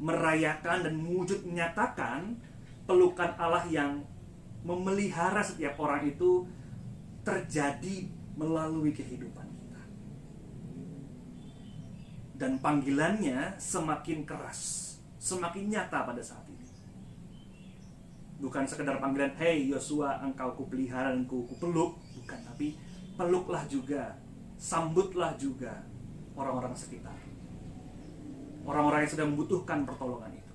Speaker 2: Merayakan dan wujud menyatakan pelukan Allah yang memelihara setiap orang itu terjadi melalui kehidupan kita. Dan panggilannya semakin keras, semakin nyata pada saat ini. Bukan sekedar panggilan, "Hei Yosua, engkau kupelihara dan kupeluk," bukan, tapi peluklah juga, sambutlah juga orang-orang sekitar. Orang-orang yang sedang membutuhkan pertolongan itu.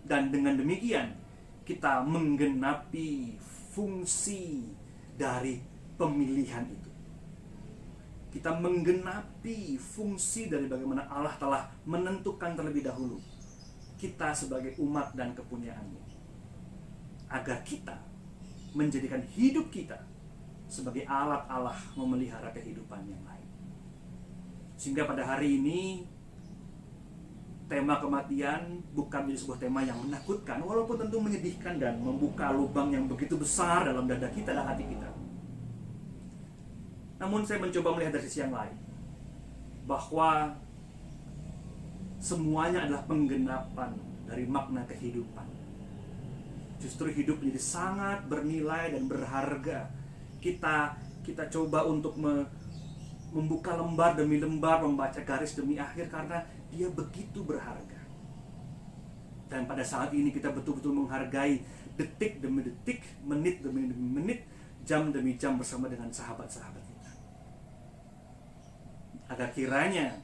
Speaker 2: Dan dengan demikian kita menggenapi fungsi dari pemilihan itu. Kita menggenapi fungsi dari bagaimana Allah telah menentukan terlebih dahulu kita sebagai umat dan kepunyaannya, agar kita menjadikan hidup kita sebagai alat Allah memelihara kehidupan yang lain. Sehingga pada hari ini tema kematian bukan menjadi sebuah tema yang menakutkan, walaupun tentu menyedihkan dan membuka lubang yang begitu besar dalam dada kita dan hati kita. Namun saya mencoba melihat dari sisi yang lain, bahwa semuanya adalah penggenapan dari makna kehidupan. Justru hidup menjadi sangat bernilai dan berharga. Kita coba untuk membuka lembar demi lembar, membaca garis demi akhir, karena dia begitu berharga. Dan pada saat ini kita betul-betul menghargai detik demi detik, menit demi menit, jam demi jam bersama dengan sahabat-sahabat kita. Agar kiranya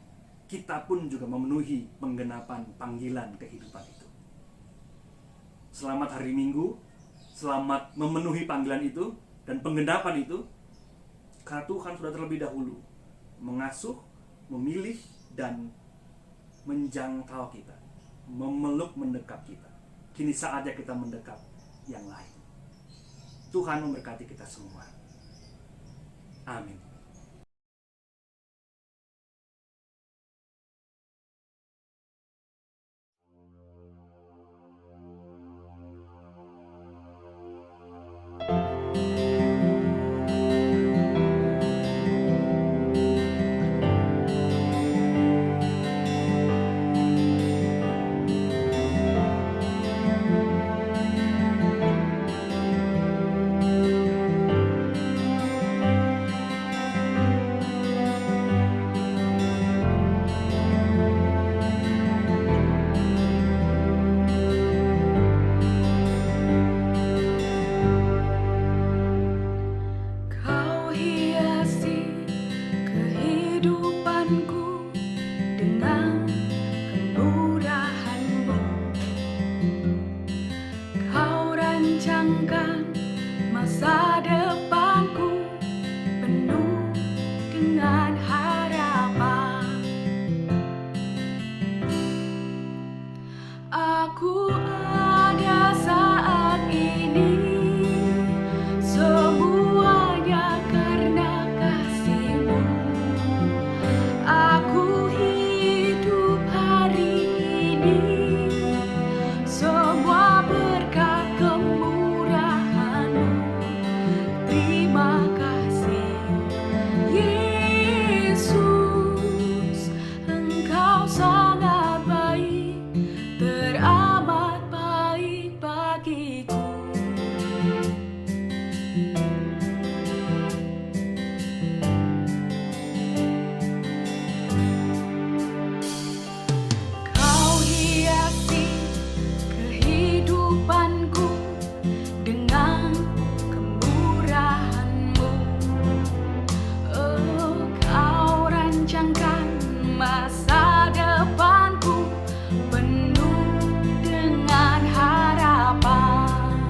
Speaker 2: kita pun juga memenuhi penggenapan panggilan kehidupan itu. Selamat hari Minggu, selamat memenuhi panggilan itu dan penggenapan itu, karena Tuhan sudah terlebih dahulu mengasuh, memilih, dan menjangkau kita, memeluk mendekat kita. Kini saatnya kita mendekat yang lain. Tuhan memberkati kita semua. Amin.
Speaker 3: Kau hiasi kehidupanku dengan kemurahan-Mu. Kau rancangkan masa depanku penuh dengan harapan. Aku ada saat ini, semuanya karena kasih-Mu. Aku hidup hari ini, semua berkat kemurahan-Mu. Terima kasih Yesus, Engkau sangat baik, teramat baik bagiku. Kau hiasi kehidupanku dengan kemurahan-Mu. Oh, Kau rancangkan masa depanku penuh dengan harapan.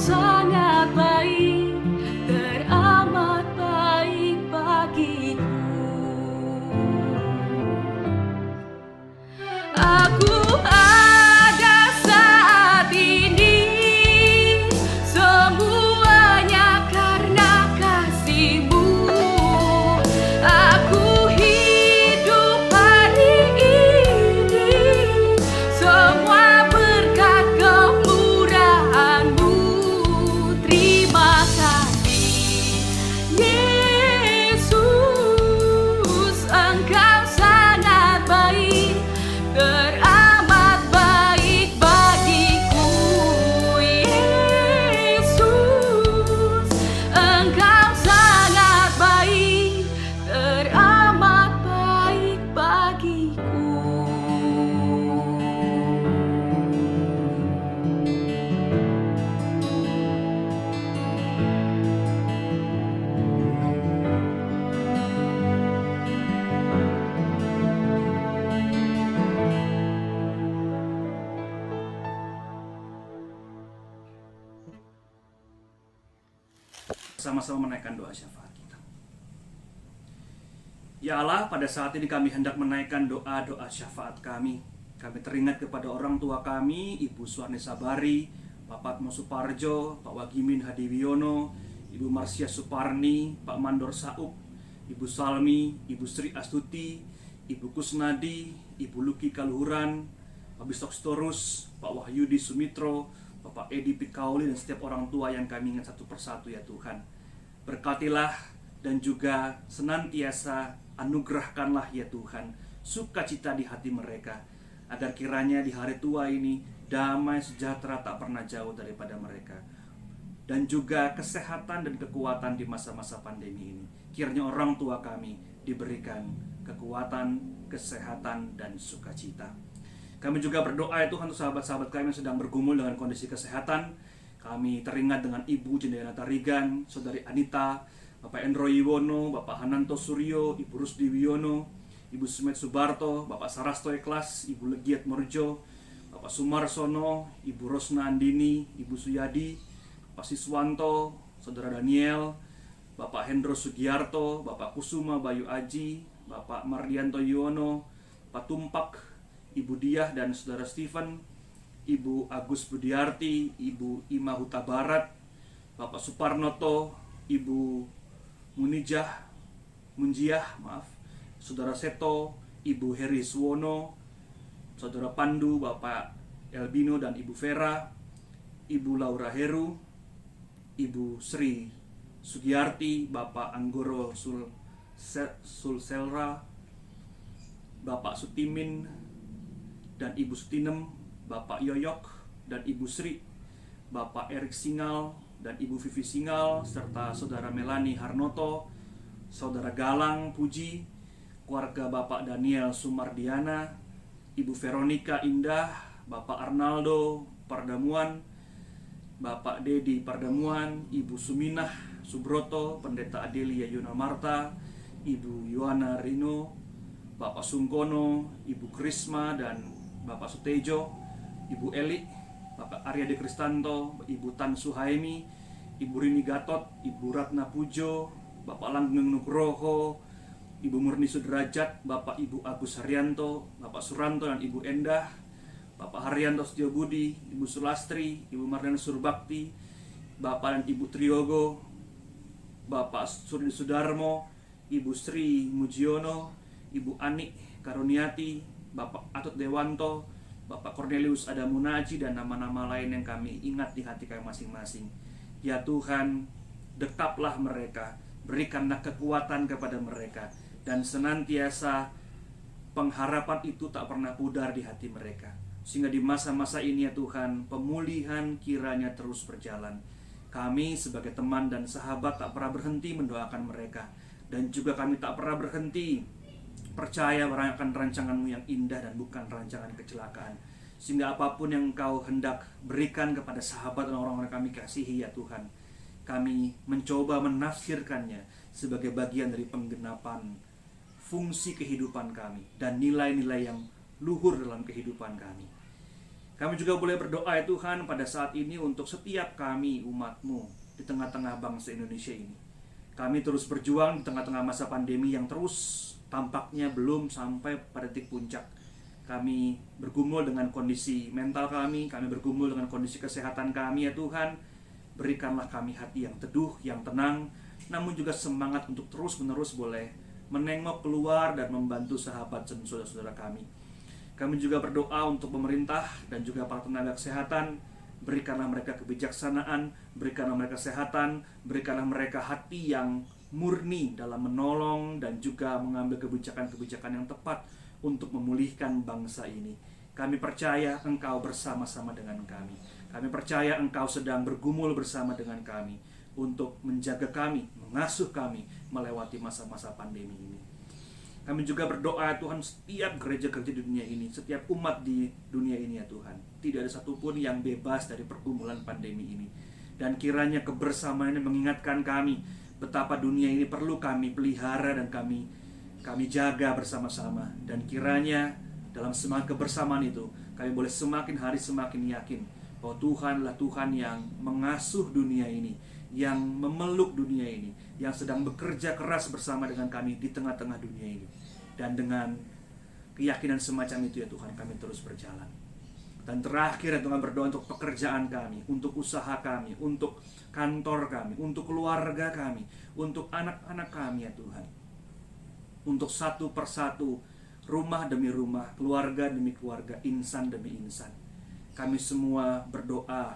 Speaker 3: sangat baik, teramat baik bagiku. Aku ada saat ini, semuanya karena kasih-Mu. Aku hidup hari ini, semua berkat kemurahan-Mu. Terima kasih, Yesus, Engkau sangat baik, teramat baik bagiku. Yesus, Engkau sangat baik, teramat baik bagiku.
Speaker 2: Sama-sama menaikkan doa syafaat kita. Ya Allah, pada saat ini kami hendak menaikkan doa-doa syafaat kami. Kami teringat kepada orang tua kami, Ibu Suwarni Sabari, Pak Patmo Suparjo, Pak Wagimin Hadiwiono, Ibu Marsia Suparni, Pak Mandor Saup, Ibu Salmi, Ibu Sri Astuti, Ibu Kusnadi, Ibu Luki Kaluhuran, Pak Bistok Storus, Pak Wahyudi Sumitro, Bapak Edi Pikauli, dan setiap orang tua yang kami ingat satu persatu ya Tuhan. Berkatilah dan juga senantiasa anugerahkanlah ya Tuhan sukacita di hati mereka, agar kiranya di hari tua ini damai sejahtera tak pernah jauh daripada mereka, dan juga kesehatan dan kekuatan di masa-masa pandemi ini. Kiranya orang tua kami diberikan kekuatan, kesehatan, dan sukacita. Kami juga berdoa ya Tuhan untuk sahabat-sahabat kami yang sedang bergumul dengan kondisi kesehatan. Kami teringat dengan Ibu Jendela Tarigan, Saudari Anita, Bapak Endro Iwono, Bapak Hananto Suryo, Ibu Rusdi Wiono, Ibu Sumet Subarto, Bapak Sarasto Eklas, Ibu Legiat Morjo, Bapak Sumarsono, Ibu Rosna Andini, Ibu Suyadi, Bapak Siswanto, Saudara Daniel, Bapak Hendro Sugiarto, Bapak Kusuma Bayu Aji, Bapak Mardianto Yuwono, Pak Tumpak, Ibu Diah dan Saudara Stephen, Ibu Agus Budiarti, Ibu Ima Huta Barat, Bapak Suparnoto, Ibu Munjiah, Saudara Seto, Ibu Heri Suwono, Saudara Pandu, Bapak Elbino dan Ibu Vera, Ibu Laura Heru, Ibu Sri Sugiyarti, Bapak Anggoro Sulselra, Bapak Sutimin dan Ibu Sutinem, Bapak Yoyok dan Ibu Sri, Bapak Erik Singal dan Ibu Vivi Singal, serta Saudara Melani Harnoto, Saudara Galang Puji, keluarga Bapak Daniel Sumardiana, Ibu Veronica Indah, Bapak Arnaldo Pardamuan, Bapak Dedi Pardamuan, Ibu Suminah Subroto, Pendeta Adelia Yuna Marta, Ibu Yohana Rino, Bapak Sungkono, Ibu Krisma dan Bapak Sutejo, Ibu Eli, Bapak Arya De Kristanto, Ibu Tan Suhaimi, Ibu Rini Gatot, Ibu Ratna Pujo, Bapak Langgeng Nugroho, Ibu Murni Sudrajat, Bapak Ibu Agus Haryanto, Bapak Suranto dan Ibu Endah, Bapak Haryanto Setiobudi, Ibu Sulastri, Ibu Mardana Surbakti, Bapak dan Ibu Triyogo, Bapak Surdi Sudarmo, Ibu Sri Mujiono, Ibu Ani Karuniati, Bapak Atut Dewanto, Bapak Cornelius Adamunaji, dan nama-nama lain yang kami ingat di hati kami masing-masing. Ya Tuhan, dekaplah mereka, berikanlah kekuatan kepada mereka, dan senantiasa pengharapan itu tak pernah pudar di hati mereka. Sehingga di masa-masa ini ya Tuhan, pemulihan kiranya terus berjalan. Kami sebagai teman dan sahabat tak pernah berhenti mendoakan mereka, dan juga kami tak pernah berhenti percaya akan rancangan-Mu yang indah dan bukan rancangan kecelakaan. Sehingga apapun yang Engkau hendak berikan kepada sahabat dan orang-orang kami kasihi ya Tuhan, kami mencoba menafsirkannya sebagai bagian dari penggenapan fungsi kehidupan kami dan nilai-nilai yang luhur dalam kehidupan kami. Kami juga boleh berdoa ya Tuhan pada saat ini untuk setiap kami umat-Mu di tengah-tengah bangsa Indonesia ini. Kami terus berjuang di tengah-tengah masa pandemi yang terus tampaknya belum sampai pada titik puncak. Kami bergumul dengan kondisi mental kami bergumul dengan kondisi kesehatan kami ya Tuhan. Berikanlah kami hati yang teduh, yang tenang, namun juga semangat untuk terus-menerus boleh menengok keluar dan membantu sahabat dan saudara-saudara kami. Kami juga berdoa untuk pemerintah dan juga para tenaga kesehatan. Berikanlah mereka kebijaksanaan, berikanlah mereka kesehatan, berikanlah mereka hati yang murni dalam menolong dan juga mengambil kebijakan-kebijakan yang tepat untuk memulihkan bangsa ini. Kami percaya Engkau bersama-sama dengan kami. Kami percaya Engkau sedang bergumul bersama dengan kami untuk menjaga kami, mengasuh kami melewati masa-masa pandemi ini. Kami juga berdoa Tuhan, setiap gereja-gereja di dunia ini, setiap umat di dunia ini ya Tuhan, tidak ada satupun yang bebas dari pergumulan pandemi ini. Dan kiranya kebersamaan ini mengingatkan kami betapa dunia ini perlu kami pelihara dan kami jaga bersama-sama. Dan kiranya dalam semangat kebersamaan itu, kami boleh semakin hari semakin yakin bahwa Tuhan adalah Tuhan yang mengasuh dunia ini, yang memeluk dunia ini, yang sedang bekerja keras bersama dengan kami di tengah-tengah dunia ini. Dan dengan keyakinan semacam itu ya Tuhan, kami terus berjalan. Dan terakhir ya Tuhan, berdoa untuk pekerjaan kami, untuk usaha kami, untuk kantor kami, untuk keluarga kami, untuk anak-anak kami ya Tuhan. Untuk satu persatu, rumah demi rumah, keluarga demi keluarga, insan demi insan. Kami semua berdoa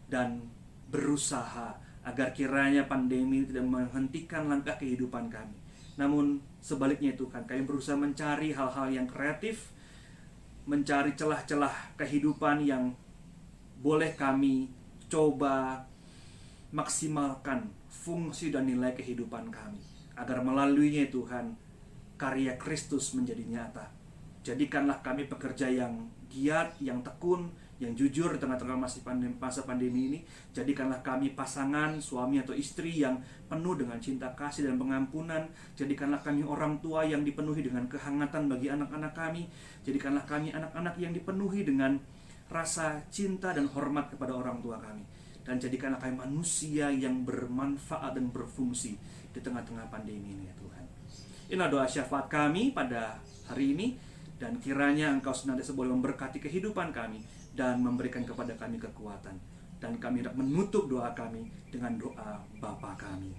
Speaker 2: dan berusaha agar kiranya pandemi tidak menghentikan langkah kehidupan kami. Namun sebaliknya Tuhan, kami berusaha mencari hal-hal yang kreatif, mencari celah-celah kehidupan yang boleh kami coba maksimalkan fungsi dan nilai kehidupan kami, agar melaluinya Tuhan, karya Kristus menjadi nyata. Jadikanlah kami pekerja yang giat, yang tekun, yang jujur di tengah-tengah masa pandemi ini. Jadikanlah kami pasangan, suami atau istri yang penuh dengan cinta kasih dan pengampunan. Jadikanlah kami orang tua yang dipenuhi dengan kehangatan bagi anak-anak kami. Jadikanlah kami anak-anak yang dipenuhi dengan rasa cinta dan hormat kepada orang tua kami. Dan jadikanlah kami manusia yang bermanfaat dan berfungsi di tengah-tengah pandemi ini ya Tuhan. Inilah doa syafaat kami pada hari ini. Dan kiranya Engkau senantiasa boleh memberkati kehidupan kami dan memberikan kepada kami kekuatan. Dan kami hendak menutup doa kami dengan doa Bapa kami.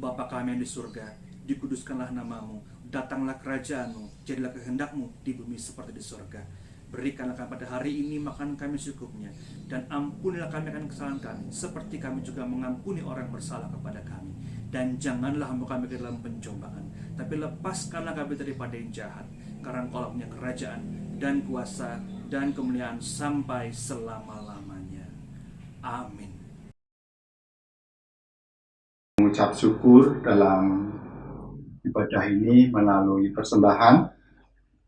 Speaker 2: Bapa kami yang di surga, dikuduskanlah namamu, datanglah kerajaan-Mu, jadilah kehendak-Mu di bumi seperti di surga. Berikanlah kami pada hari ini makan kami secukupnya, dan ampunilah kami akan kesalahan kami, seperti kami juga mengampuni orang bersalah kepada kami. Dan janganlah hamba kami ke dalam pencobaan, tapi lepaskanlah kami daripada yang jahat. Karena Engkau punya kerajaan dan kuasa dan kemuliaan sampai selama-lamanya. Amin.
Speaker 1: Mengucap syukur dalam ibadah ini melalui persembahan.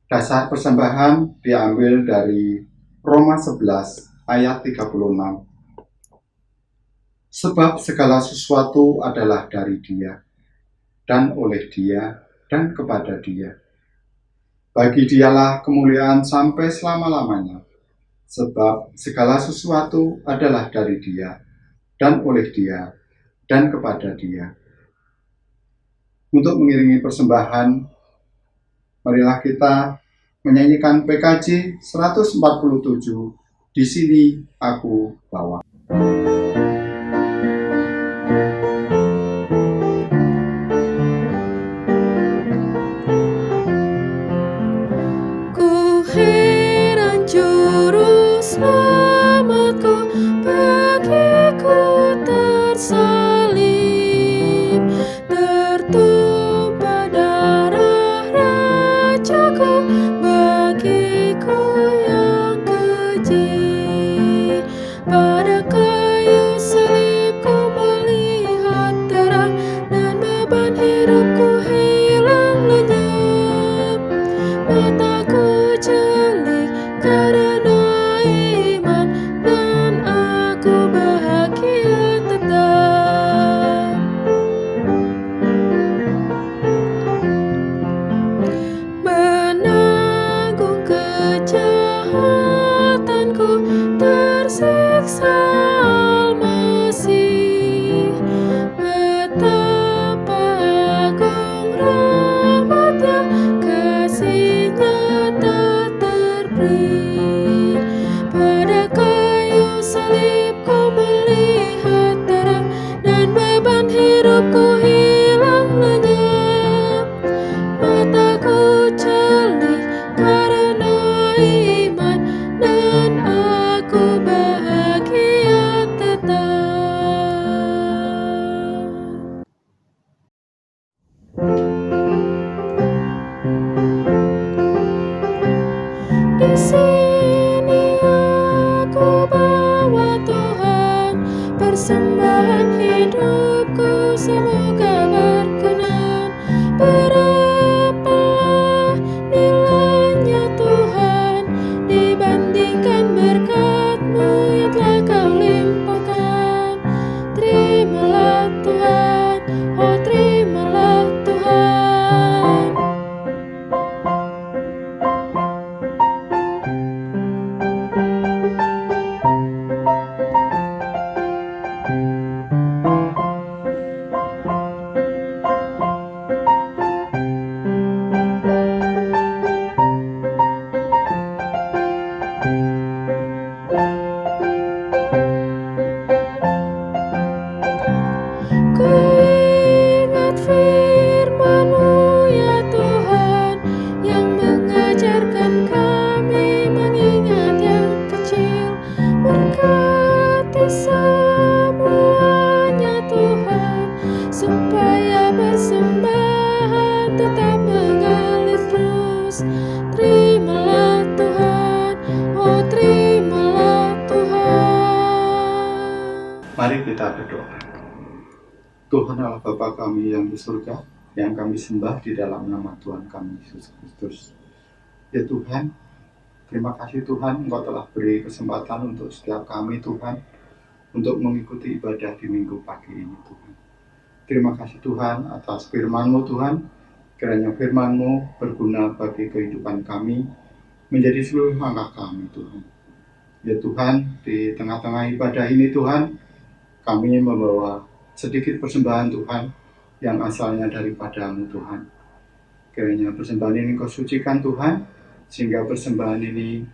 Speaker 1: Dasar persembahan diambil dari Roma 11 ayat 36. Sebab segala sesuatu adalah dari Dia, dan oleh Dia, dan kepada Dia. Bagi Dialah kemuliaan sampai selama-lamanya, sebab segala sesuatu adalah dari Dia, dan oleh Dia, dan kepada Dia. Untuk mengiringi persembahan, marilah kita menyanyikan PKJ 147, Di Sini Aku Bawa.
Speaker 3: Bagiku yang keji, pada siksa Al-Masih, betapa agung rahmat-Nya, kasih-Nya tak terperi. Pada kayu salib Ku melihat darah, dan beban hidupku hilang lenyap. Mataku celih karena iman, dan aku bahagia tetap. Di sini aku bawa Tuhan, persembahan hidupku semoga berkenan. Berapalah nilainya Tuhan dibandingkan berkat-Mu yang telah Kau limpahkan. Terimalah Tuhan, oh terimalah Tuhan. Ku ingat firman-Mu ya Tuhan, yang mengajarkan kami mengingat yang kecil. Berkati semuanya Tuhan, supaya persembahan tetap mengalir terus. Terimalah Tuhan, oh terimalah Tuhan.
Speaker 1: Mari kita berdoa. Tuhan Allah Bapa kami yang di surga, yang kami sembah di dalam nama Tuhan kami Yesus Kristus. Ya Tuhan, terima kasih Tuhan, Engkau telah beri kesempatan untuk setiap kami Tuhan, untuk mengikuti ibadah di minggu pagi ini Tuhan. Terima kasih Tuhan atas firman-Mu Tuhan, kiranya firman-Mu berguna bagi kehidupan kami, menjadi seluruh langkah kami Tuhan. Ya Tuhan, di tengah-tengah ibadah ini Tuhan, kami membawa sedikit persembahan Tuhan yang asalnya daripada-Mu Tuhan. Kiranya persembahan ini Kau sucikan Tuhan, sehingga persembahan ini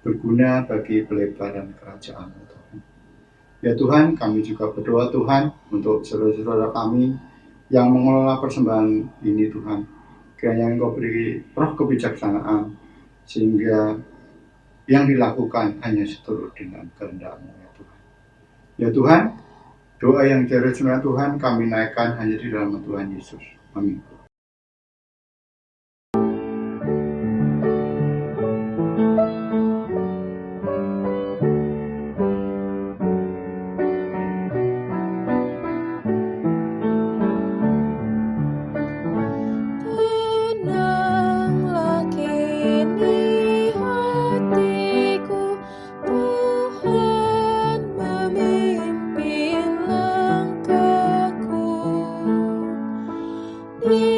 Speaker 1: berguna bagi pelebaran kerajaan-Mu Tuhan. Ya Tuhan, kami juga berdoa Tuhan untuk saudara-saudara kami yang mengelola persembahan ini Tuhan. Kiranya Engkau beri roh kebijaksanaan, sehingga yang dilakukan hanya seturut dengan kehendak-Mu ya Tuhan. Ya Tuhan, doa yang diterima Tuhan kami naikkan hanya di dalam Tuhan Yesus. Amin.
Speaker 3: Tenanglah kini hatiku, Tuhan memimpin langkahku. Di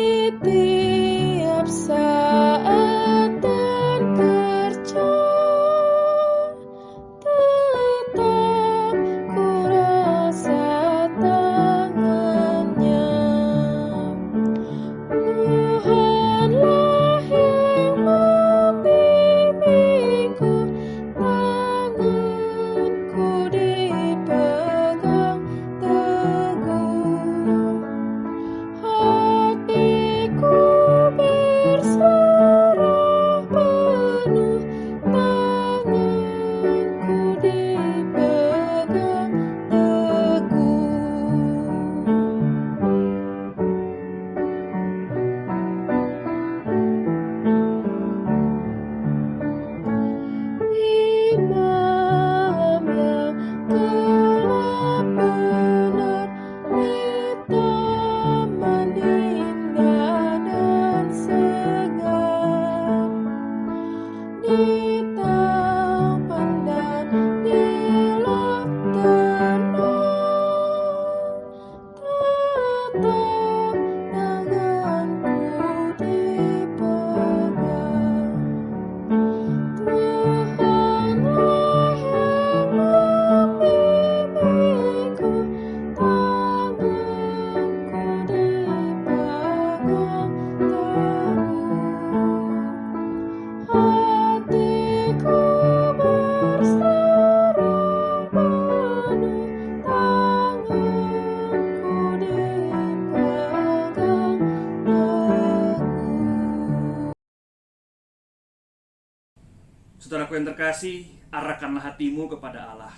Speaker 2: Saudaraku yang terkasih, arahkanlah hatimu kepada Allah.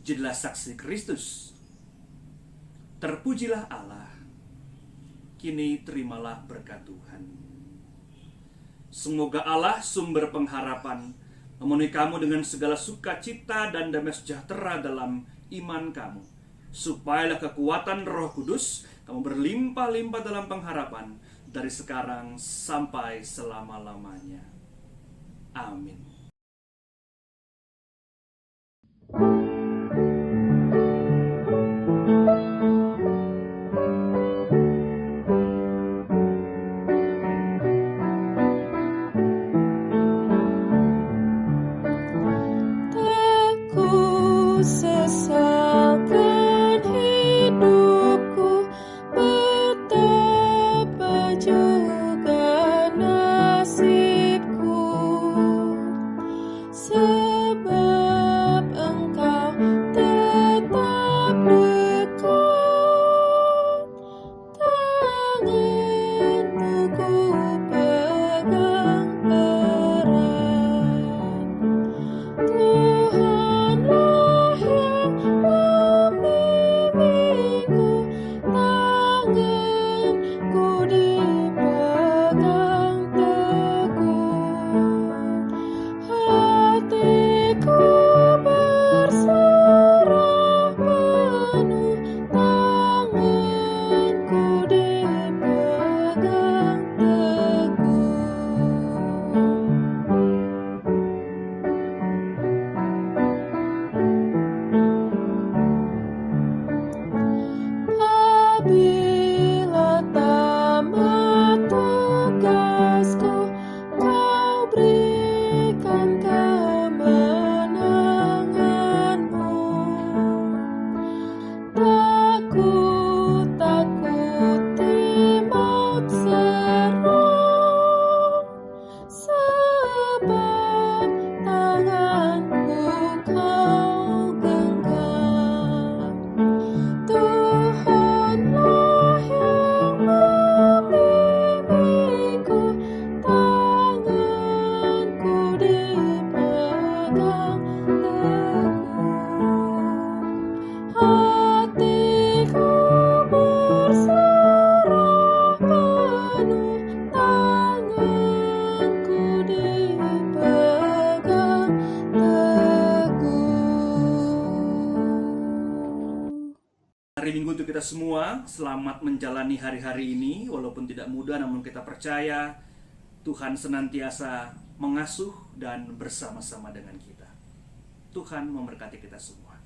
Speaker 2: Jadilah saksi Kristus. Terpujilah Allah. Kini terimalah berkat Tuhan. Semoga Allah sumber pengharapan memenuhi kamu dengan segala sukacita dan damai sejahtera dalam iman kamu, supayalah kekuatan Roh Kudus kamu berlimpah-limpah dalam pengharapan dari sekarang sampai selama-lamanya. Amin.
Speaker 3: Sesalkan hidupku, betapa juga nasibku, sebab Engkau tetap dekat, tanganmu ku pegang erat. Tuhanlah yang membimbingku, tanganku dipegang teguh, hatiku berserah penuh, tanganku dipegang teguh. Apabila tamat tugasku, Kau berikan kemenanganmu. Takuti maut serang, sebab tanganku Kau genggam. Tuhanlah yang membimbingku, tanganku dipegang teguh, hatiku berserah penuh, tanganku dipegang teguh.
Speaker 2: Hari Minggu untuk kita semua, selamat menjalani hari-hari ini. Walaupun tidak mudah, namun kita percaya Tuhan senantiasa mengasuh dan bersama-sama dengan kita. Tuhan memberkati kita semua.